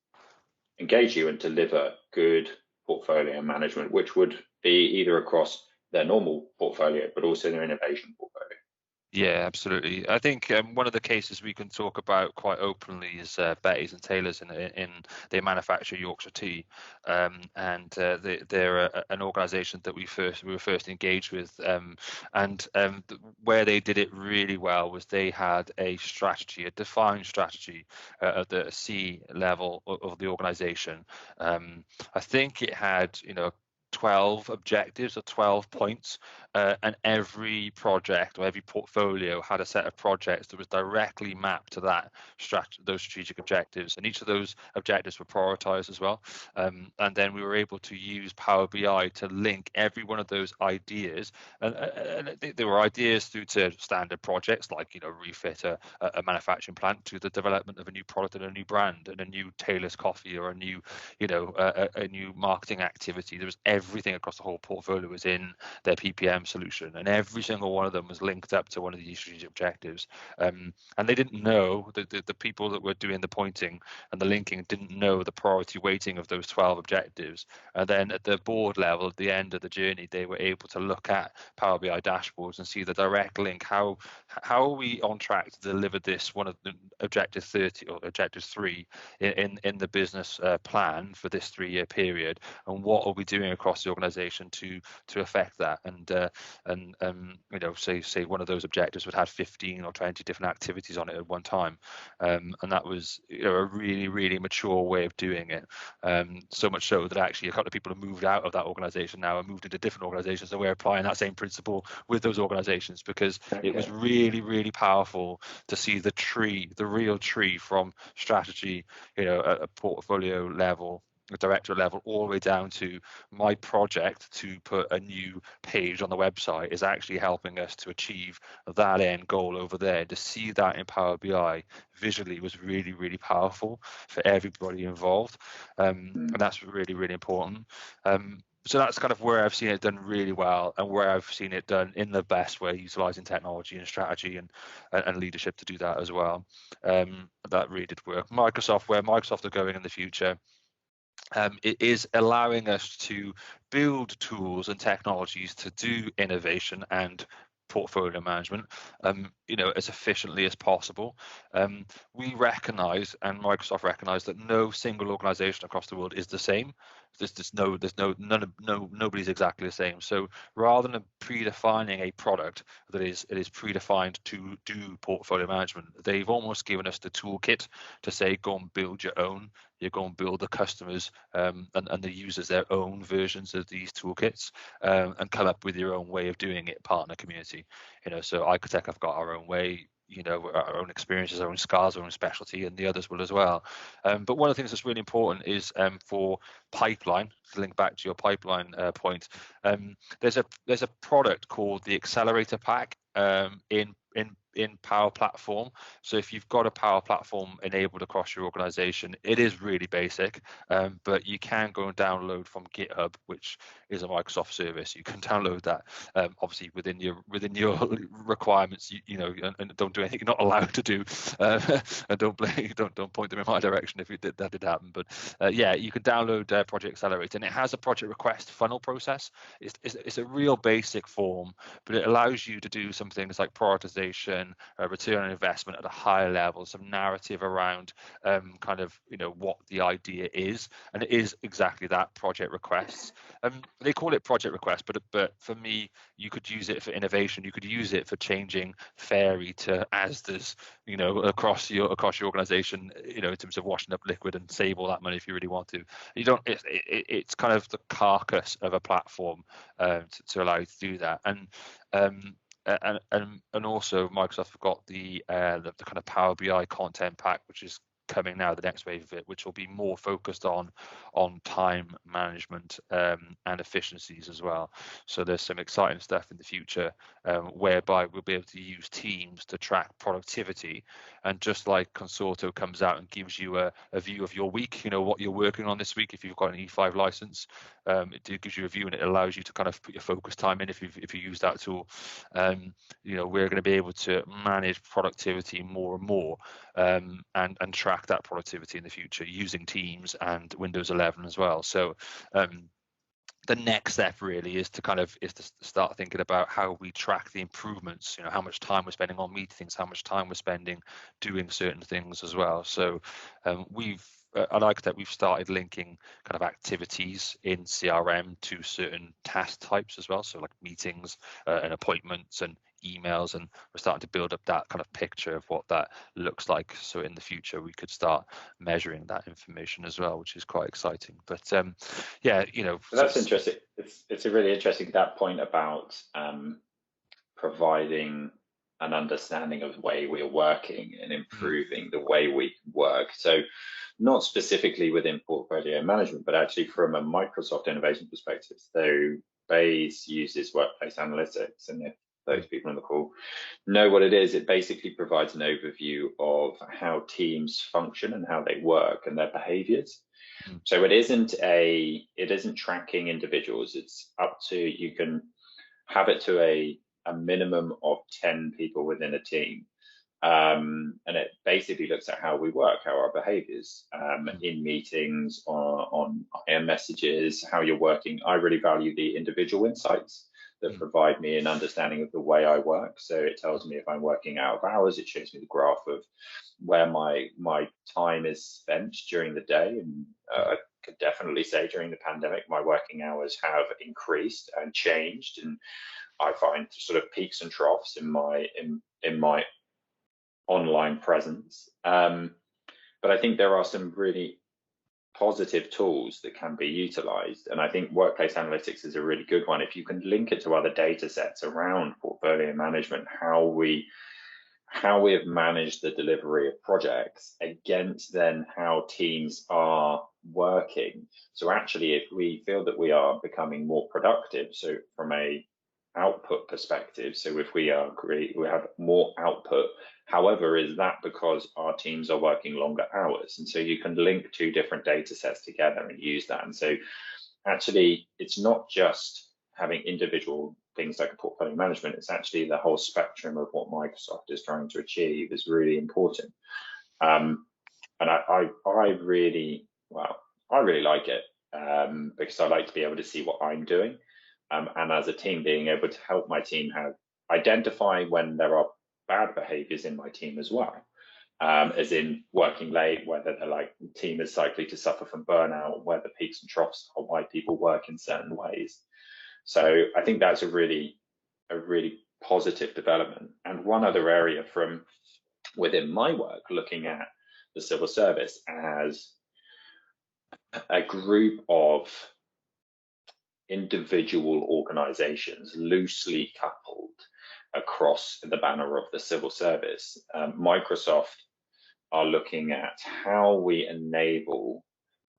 engage you and deliver good portfolio management, which would be either across their normal portfolio, but also their innovation portfolio. Yeah, absolutely. I think one of the cases we can talk about quite openly is Betty's and Taylor's, in they manufacture Yorkshire tea, and they're an organisation that we were first engaged with, and where they did it really well was they had a defined strategy at the C level of the organisation. I think it had 12 objectives or 12 points, and every project or every portfolio had a set of projects that was directly mapped to those strategic objectives, and each of those objectives were prioritized as well, and then we were able to use Power BI to link every one of those ideas, and there were ideas through to standard projects like refit a manufacturing plant, to the development of a new product and a new brand and a new Taylor's coffee or a new a new marketing activity. There was everything across the whole portfolio was in their PPM solution, and every single one of them was linked up to one of these strategic objectives. And they didn't know, the people that were doing the pointing and the linking didn't know the priority weighting of those 12 objectives. And then at the board level, at the end of the journey, they were able to look at Power BI dashboards and see the direct link. How are we on track to deliver this, one of the objective 30 or objective 3 in the business plan for this 3-year period, and what are we doing across the organization to affect that? And you know, say one of those objectives would have 15 or 20 different activities on it at one time, and that was, you know, a really mature way of doing it. So much so that actually a couple of people have moved out of that organization now and moved into different organizations, and we're applying that same principle with those organizations, because it was really powerful to see the tree, the real tree, from strategy, you know, at a portfolio level, a director level, all the way down to my project to put a new page on the website is actually helping us to achieve that end goal over there. To see that in Power BI visually was really powerful for everybody involved, and that's really important. So that's kind of where I've seen it done really well, and where I've seen it done in the best way, utilizing technology and strategy and leadership to do that as well. That really did work. Microsoft, where Microsoft are going in the future, it is allowing us to build tools and technologies to do innovation and portfolio management, you know, as efficiently as possible. We recognize, and Microsoft recognize, that no single organization across the world is the same. Nobody's exactly the same. So rather than predefining a product that is predefined to do portfolio management, they've almost given us the toolkit to say, go and build your own. You go and build the customers and the users their own versions of these toolkits, and come up with your own way of doing it. Partner community, you know. So iCoTech have got our own way, you know, our own experiences, our own scars, our own specialty, and the others will as well. But one of the things that's really important is for pipeline, to link back to your pipeline point, there's a product called the Accelerator Pack in Power Platform. So if you've got a Power Platform enabled across your organization, it is really basic, but you can go and download from GitHub, which is a Microsoft service. You can download that, obviously within your requirements, you know, and don't do anything you're not allowed to do, and don't point them in my direction if that did happen. But yeah, you can download Project Accelerator, and it has a project request funnel process. It's a real basic form, but it allows you to do some things like prioritization, return on investment at a higher level, some narrative around kind of, you know, what the idea is, and it is exactly that, project requests. They call it project requests, but for me, you could use it for innovation. You could use it for changing fairy to asdas, you know, across your organization, you know, in terms of washing up liquid, and save all that money if you really want to. You don't. It's kind of the carcass of a platform to allow you to do that. And also Microsoft have got the kind of Power BI content pack, which is coming now, the next wave of it, which will be more focused on time management and efficiencies as well. So there's some exciting stuff in the future whereby we'll be able to use Teams to track productivity, and just like Consorto comes out and gives you a view of your week, you know, what you're working on this week. If you've got an E5 license, it gives you a view, and it allows you to kind of put your focus time in if you use that tool. You know, we're going to be able to manage productivity more and more, and track that productivity in the future using Teams and Windows 11 as well. So the next step really is to start thinking about how we track the improvements, you know, how much time we're spending on meetings, how much time we're spending doing certain things as well. So I like that we've started linking kind of activities in CRM to certain task types as well. So like meetings and appointments and emails, and we're starting to build up that kind of picture of what that looks like. So in the future, we could start measuring that information as well, which is quite exciting. But yeah, you know, that's interesting. It's a really interesting, that point about providing an understanding of the way we're working and improving the way we work. So not specifically within portfolio management, but actually from a Microsoft innovation perspective. So Bayes uses workplace analytics, and if those people on the call know what it is, it basically provides an overview of how teams function and how they work and their behaviors. So it isn't tracking individuals. It's up to, you can have it to a minimum of 10 people within a team. And it basically looks at how we work, how our behaviors in meetings, on IM messages, how you're working. I really value the individual insights that provide me an understanding of the way I work. So it tells me if I'm working out of hours, it shows me the graph of where my time is spent during the day. And I could definitely say during the pandemic, my working hours have increased and changed. And I find sort of peaks and troughs in my online presence. But I think there are some really positive tools that can be utilized. And I think workplace analytics is a really good one. If you can link it to other data sets around portfolio management, how we have managed the delivery of projects against then how teams are working. So actually, if we feel that we are becoming more productive, so from a output perspective, so if we have more output, however, is that because our teams are working longer hours? And so you can link two different data sets together and use that. And so actually, it's not just having individual things like a portfolio management, it's actually the whole spectrum of what Microsoft is trying to achieve is really important. And I really like it because I like to be able to see what I'm doing. And as a team, being able to help my team identify when there are bad behaviors in my team as well, as in working late, whether the team is likely to suffer from burnout, whether peaks and troughs are why people work in certain ways. So I think that's a really positive development. And one other area from within my work, looking at the civil service as a group of individual organizations loosely coupled across the banner of the civil service. Microsoft are looking at how we enable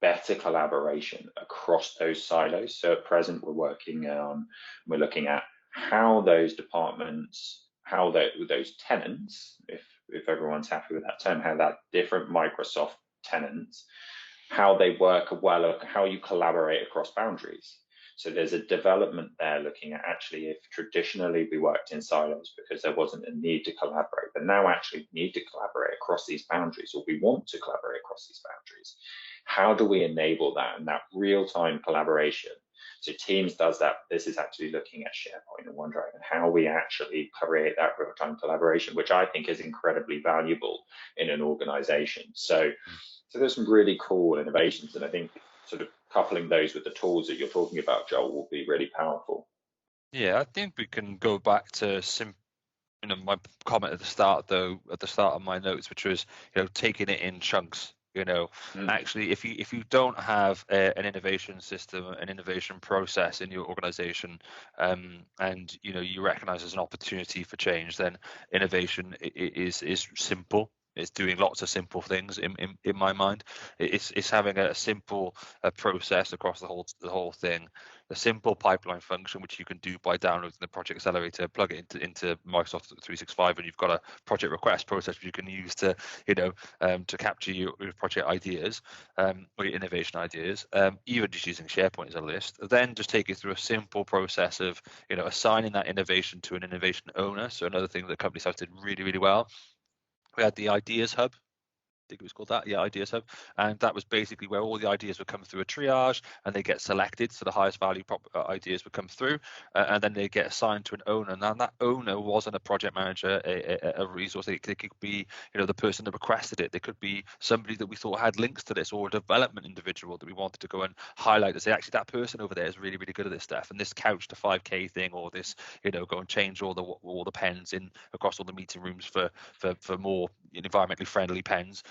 better collaboration across those silos. So at present, we're looking at how those departments, how those tenants, if everyone's happy with that term, how that different Microsoft tenants, how they work well, how you collaborate across boundaries. So there's a development there looking at actually if traditionally we worked in silos because there wasn't a need to collaborate, but now actually we need to collaborate across these boundaries, or we want to collaborate across these boundaries. How do we enable that and that real-time collaboration? So Teams does that. This is actually looking at SharePoint and OneDrive and how we actually create that real-time collaboration, which I think is incredibly valuable in an organization. So there's some really cool innovations, and I think sort of coupling those with the tools that you're talking about, Joel, will be really powerful. Yeah, I think we can go back to my comment at the start of my notes, which was taking it in chunks. Actually, if you don't have an innovation system, an innovation process in your organization, and you recognize there's an opportunity for change, then innovation is simple. It's doing lots of simple things in my mind. It's having a simple process across the whole thing, a simple pipeline function which you can do by downloading the project accelerator, plug it into Microsoft 365, and you've got a project request process which you can use to to capture your project ideas or your innovation ideas, even just using SharePoint as a list. Then just take it through a simple process of assigning that innovation to an innovation owner. So another thing that companies have did really well. We had the Ideas Hub. I think it was called that, Ideas Hub, and that was basically where all the ideas would come through a triage and they get selected, so the highest value ideas would come through, and then they get assigned to an owner. Now that owner wasn't a project manager, a resource. They could be the person that requested it. They could be somebody that we thought had links to this, or a development individual that we wanted to go and highlight and say, actually that person over there is really good at this stuff, and this couch to 5K thing, or this go and change all the pens in across all the meeting rooms for more environmentally friendly pens.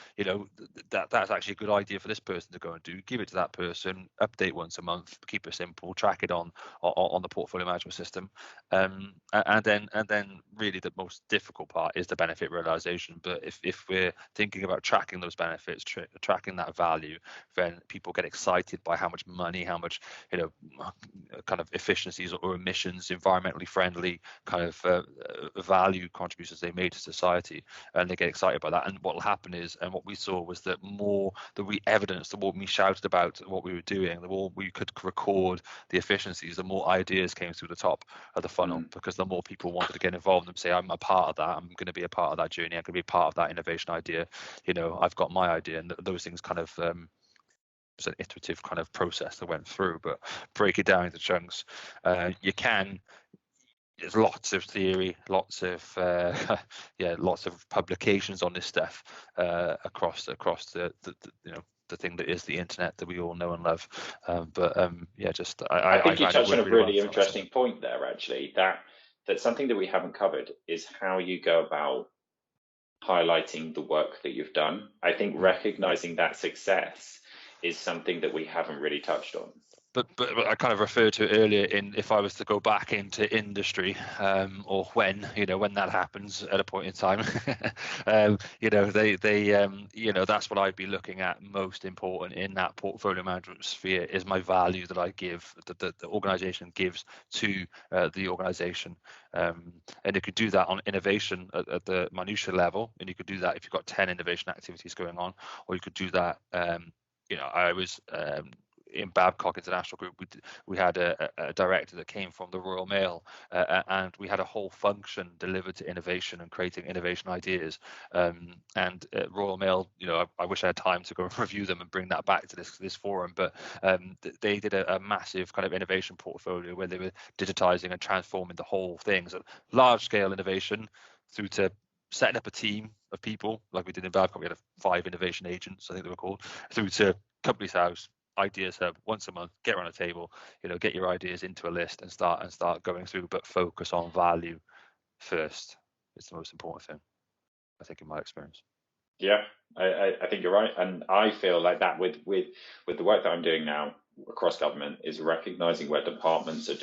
That's actually a good idea for this person to go and do. Give it to that person, update once a month, keep it simple, track it on the portfolio management system, and then really the most difficult part is the benefit realization. But if we're thinking about tracking those benefits, tracking that value, then people get excited by how much money, how much kind of efficiencies or emissions, environmentally friendly kind of value contributions they made to society, and they get excited by that. And what will happen is, and what we saw was that the evidence, the more we shouted about what we were doing, the more we could record the efficiencies, the more ideas came through the top of the funnel, because the more people wanted to get involved and say, I'm a part of that, I'm going to be a part of that journey, I'm going to be a part of that innovation idea, I've got my idea. And those things kind of was an iterative kind of process that went through. But break it down into chunks. There's lots of theory, lots of lots of publications on this stuff across the the thing that is the internet that we all know and love. I think you touched on a really interesting point there, actually, that something that we haven't covered is how you go about highlighting the work that you've done. I think recognizing that success is something that we haven't really touched on. But I kind of referred to it earlier if I was to go back into industry, or when that happens at a point in time, that's what I'd be looking at most important in that portfolio management sphere, is my value that I give, that the organization gives to the organization. And you could do that on innovation at the minutiae level, and you could do that if you've got 10 innovation activities going on, or you could do that, I was in Babcock International Group, we had a director that came from the Royal Mail, and we had a whole function delivered to innovation and creating innovation ideas. And Royal Mail, I wish I had time to go and review them and bring that back to this forum, but they did a massive kind of innovation portfolio where they were digitizing and transforming the whole thing. So large scale innovation through to setting up a team of people like we did in Babcock. We had 5 innovation agents, I think they were called, through to Companies House, Ideas Hub, once a month, get around a table, get your ideas into a list and start going through, but focus on value first. It's the most important thing, I think, in my experience. Yeah, I think you're right. And I feel like that with the work that I'm doing now across government is recognizing where departments are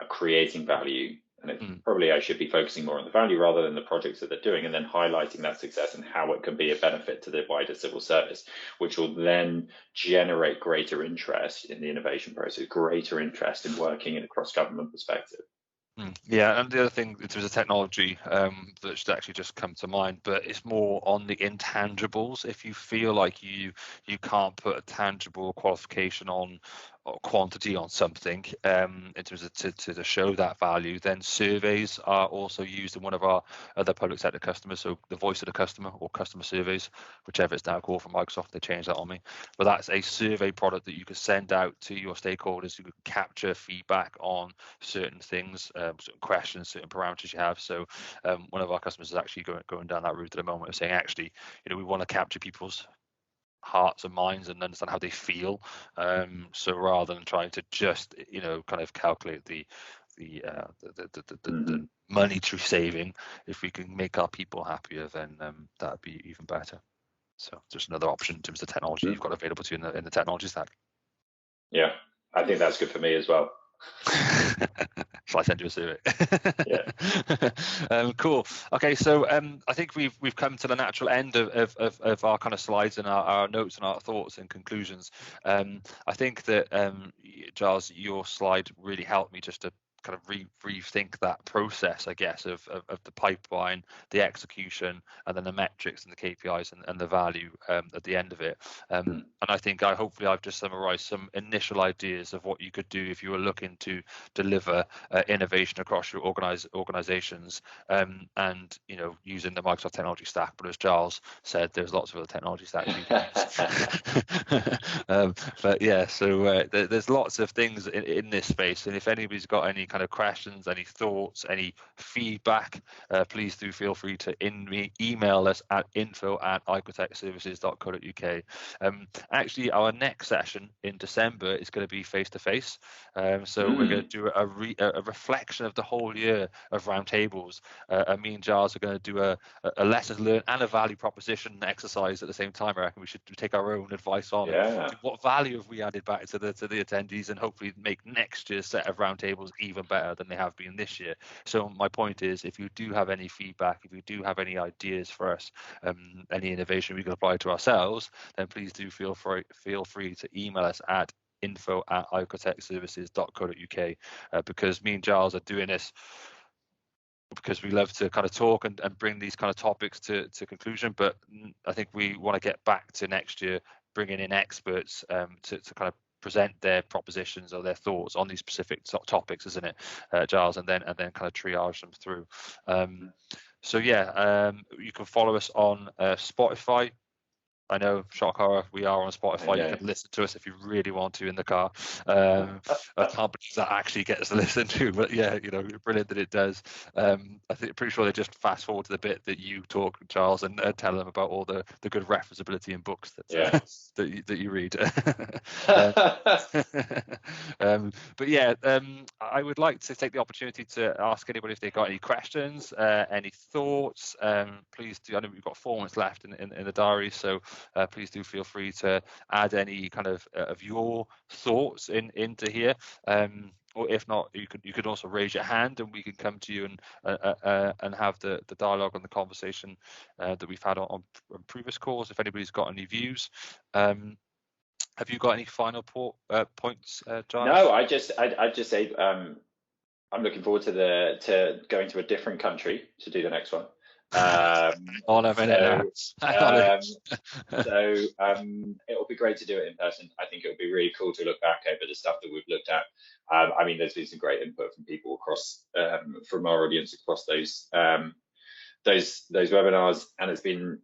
creating value. And probably I should be focusing more on the value rather than the projects that they're doing, and then highlighting that success and how it can be a benefit to the wider civil service, which will then generate greater interest in the innovation process, greater interest in working in a cross-government perspective. Yeah, and the other thing, there's a technology that should actually just come to mind, but it's more on the intangibles. If you feel like you can't put a tangible qualification on or quantity on something in terms of to show that value, then surveys are also used in one of our other public sector customers. So the voice of the customer, or customer surveys, whichever it's now called from Microsoft, they changed that on me. But that's a survey product that you could send out to your stakeholders. You could capture feedback on certain things, certain questions, certain parameters you have. So one of our customers is actually going down that route at the moment of saying, actually, we want to capture people's hearts and minds and understand how they feel. So rather than trying to just kind of calculate the money through saving, if we can make our people happier, then that'd be even better. So just another option in terms of technology you've got available to you in the technology stack. Yeah, I think that's good for me as well. Shall I send you a survey? Yeah. Cool. Okay, so I think we've come to the natural end of our kind of slides and our notes and our thoughts and conclusions. I think that Giles, your slide really helped me just to kind of rethink that process, I guess, of the pipeline, the execution, and then the metrics and the KPIs and the value at the end of it. And I think hopefully I've just summarized some initial ideas of what you could do if you were looking to deliver innovation across your organizations, and using the Microsoft technology stack. But as Giles said, there's lots of other technology stacks you can use. But yeah, so there's lots of things in this space, and if anybody's got any kind of questions, any thoughts, any feedback, please do feel free to email us at info@icotechservices.co.uk. Actually, our next session in December is going to be face-to-face, so we're going to do a reflection of the whole year of roundtables. Me and Giles are going to do a lessons learned and a value proposition exercise at the same time. I reckon we should take our own advice on what value have we added back to the attendees, and hopefully make next year's set of roundtables even better than they have been this year. So my point is, if you do have any feedback, if you do have any ideas for us, any innovation we can apply to ourselves, then please do feel free to email us at info@icotechservices.co.uk, because me and Giles are doing this because we love to kind of talk and bring these kind of topics to conclusion. But I think we want to get back to next year bringing in experts to kind of present their propositions or their thoughts on these specific topics, isn't it, Giles? And then kind of triage them through. So yeah, you can follow us on Spotify. I know, shock horror, we are on Spotify. Yeah. You can listen to us if you really want to in the car. I can't believe that actually gets listened to, but yeah, brilliant that it does. I think pretty sure they just fast forward to the bit that you talk, Giles, and tell them about all the good referenceability in books that that you read. But yeah, I would like to take the opportunity to ask anybody if they've got any questions, any thoughts. Please do. I know we've got 4 minutes left in the diary, so please do feel free to add any kind of your thoughts into here. Or if not, you could also raise your hand and we can come to you and have the dialogue and the conversation that we've had on previous calls. If anybody's got any views. Have you got any final points, Giles? No, I'd just say I'm looking forward to going to a different country to do the next one. On a minute. So it'll be great to do it in person. I think it'll be really cool to look back over the stuff that we've looked at. I mean, there's been some great input from people across from our audience across those webinars, and it's been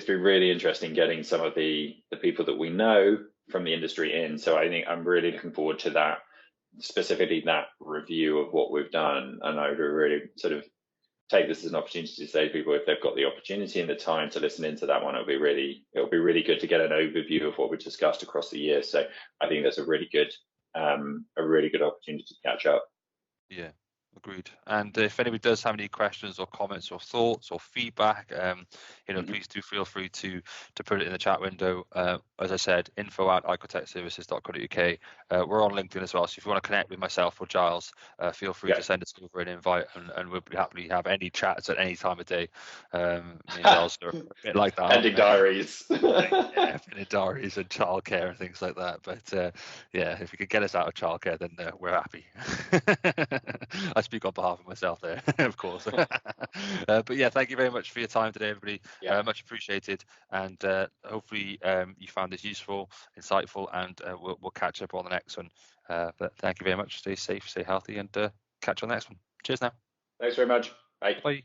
really interesting getting some of the people that we know from the industry in. So I think I'm really looking forward to that, specifically that review of what we've done, and I would really sort of take this as an opportunity to say to people, if they've got the opportunity and the time to listen into that one, it'll be really good to get an overview of what we discussed across the year. So I think that's a really good opportunity to catch up. Yeah, agreed. And if anybody does have any questions or comments or thoughts or feedback, please do feel free to put it in the chat window. As I said, info@icotechservices.co.uk. We're on LinkedIn as well, so if you want to connect with myself or Giles, feel free to send us over an invite, and we'll be happy to have any chats at any time of day. Me and Giles are a bit like that. Pending diaries. Pending diaries and childcare and things like that. But yeah, if you could get us out of childcare, then we're happy. I speak on behalf of myself there, of course. But yeah, thank you very much for your time today, everybody. Much appreciated, and hopefully you found this useful, insightful, and we'll catch up on the next one. But thank you very much. Stay safe, stay healthy, and catch you on the next one. Cheers now. Thanks very much. Bye. Bye.